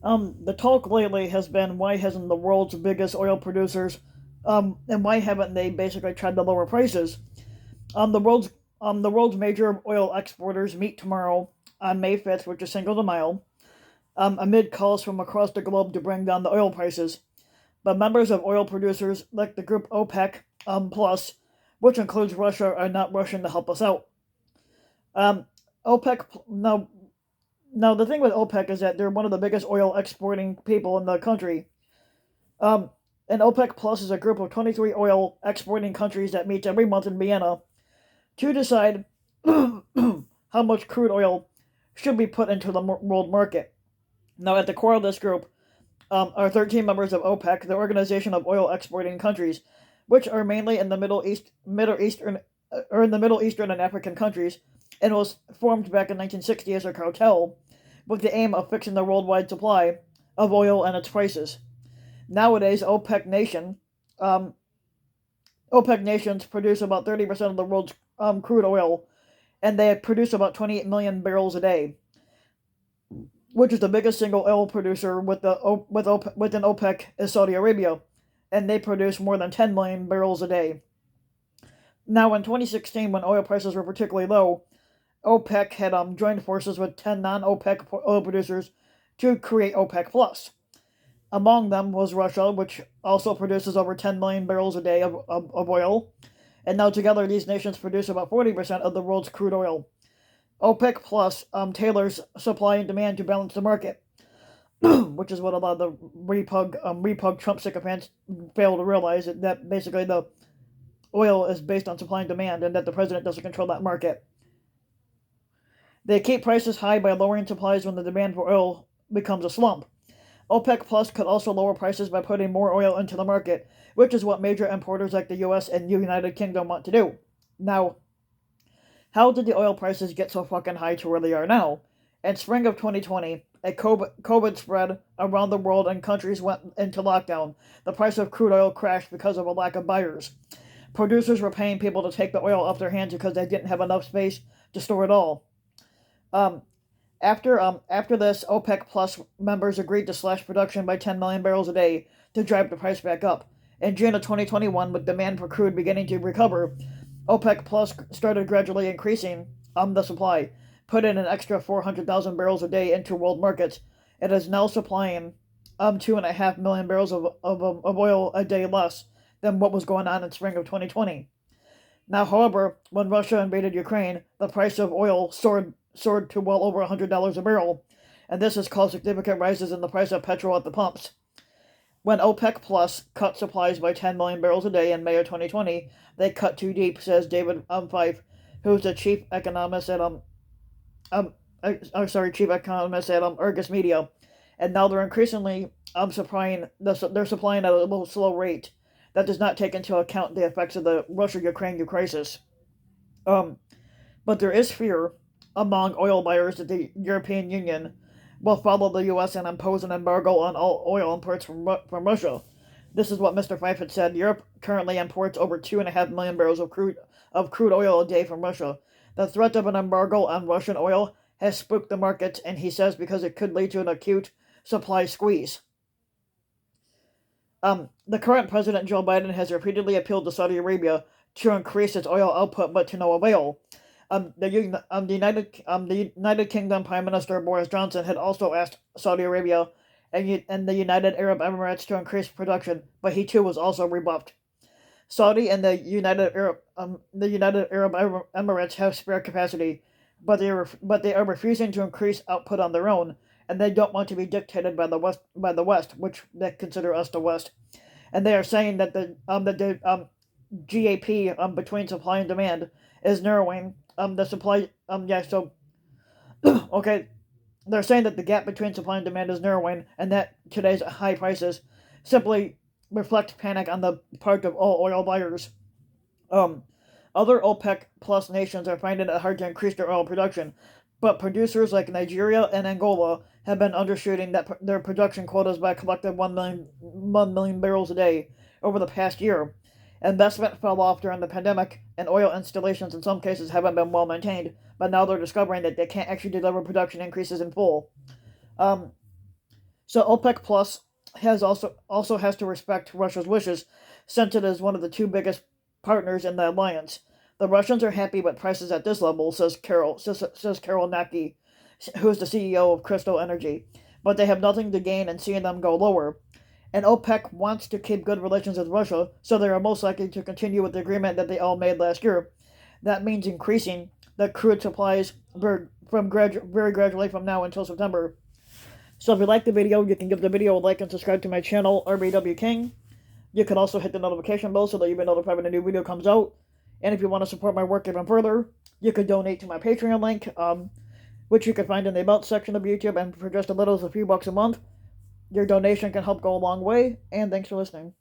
The talk lately has been why hasn't the world's biggest oil producers, and why haven't they basically tried to lower prices? The world's major oil exporters meet tomorrow on May 5th, which is Cinco de Mayo, amid calls from across the globe to bring down the oil prices. But members of oil producers like the group OPEC Plus, which includes Russia, are not rushing to help us out. Um, OPEC now the thing with OPEC is that they're one of the biggest oil exporting people in the country. Um, and OPEC Plus is a group of 23 oil exporting countries that meets every month in Vienna to decide how much crude oil should be put into the world market. Now, at the core of this group are 13 members of OPEC, the Organization of Oil Exporting Countries, which are mainly in the Middle Eastern, or in the Middle Eastern and African countries, and was formed back in 1960 as a cartel with the aim of fixing the worldwide supply of oil and its prices. Nowadays, um, OPEC nations produce about 30% of the world's crude oil, and they produce about 28 million barrels a day, which is the biggest single oil producer within OPEC is Saudi Arabia, and they produce more than 10 million barrels a day. Now, in 2016, when oil prices were particularly low, OPEC had joined forces with 10 non-OPEC oil producers to create OPEC Plus. Among them was Russia, which also produces over 10 million barrels a day of oil, and now together these nations produce about 40% of the world's crude oil. OPEC Plus tailors supply and demand to balance the market, which is what a lot of the repug Trump sycophants fail to realize, that basically the oil is based on supply and demand and that the president doesn't control that market. They keep prices high by lowering supplies when the demand for oil becomes a slump. OPEC Plus could also lower prices by putting more oil into the market, which is what major importers like the US and United Kingdom want to do. Now, how did the oil prices get so fucking high to where they are now? In spring of 2020, a COVID spread around the world and countries went into lockdown. The price of crude oil crashed because of a lack of buyers. Producers were paying people to take the oil off their hands because they didn't have enough space to store it all. Um, after this, OPEC Plus members agreed to slash production by 10 million barrels a day to drive the price back up. In June of 2021, with demand for crude beginning to recover, OPEC Plus started gradually increasing the supply, put in an extra 400,000 barrels a day into world markets. It is now supplying 2.5 million barrels of oil a day less than what was going on in spring of 2020. Now, however, when Russia invaded Ukraine, the price of oil soared to well over $100 a barrel, and this has caused significant rises in the price of petrol at the pumps. When OPEC Plus cut supplies by 10 million barrels a day in May of 2020, they cut too deep, says David Fife, who's the chief economist at um chief economist at Argus Media, and now they're increasingly they're supplying at a little slow rate that does not take into account the effects of the Russia-Ukraine crisis. Um, but there is fear among oil buyers that the European Union will follow the U.S. and impose an embargo on all oil imports from Russia. This is what Mr. Fife had said. Europe currently imports over 2.5 million barrels of crude oil a day from Russia. The threat of an embargo on Russian oil has spooked the markets, and he says because it could lead to an acute supply squeeze. The current president Joe Biden has repeatedly appealed to Saudi Arabia to increase its oil output, but to no avail. The United Kingdom Prime Minister Boris Johnson had also asked Saudi Arabia and the United Arab Emirates to increase production, but he too was also rebuffed. Saudi and the United Arab Emirates have spare capacity, but they are refusing to increase output on their own, and they don't want to be dictated by the West, which they consider us the West. And they are saying that the GAP between supply and demand is narrowing. The supply yeah so okay, they're saying that the gap between supply and demand is narrowing, and that today's high prices simply reflect panic on the part of all oil buyers. Um, Other OPEC plus nations are finding it hard to increase their oil production, but producers like Nigeria and Angola have been undershooting their production quotas by a collective 1 million barrels a day over the past year. Investment fell off during the pandemic, and oil installations in some cases haven't been well maintained, but now they're discovering that they can't actually deliver production increases in full. Um, So OPEC Plus also has to respect Russia's wishes, since it is one of the two biggest partners in the alliance. The Russians are happy with prices at this level, says Carol Naki, who is the CEO of Crystal Energy, but they have nothing to gain in seeing them go lower. And OPEC wants to keep good relations with Russia, so they are most likely to continue with the agreement that they all made last year. That means increasing the crude supplies very gradually from now until September. So if you like the video, you can give the video a like and subscribe to my channel, RBW King. You can also hit the notification bell so that you'll be notified when a new video comes out. And if you want to support my work even further, you could donate to my Patreon link, which you can find in the About section of YouTube, and for just as little as a few bucks a month, your donation can help go a long way, and thanks for listening.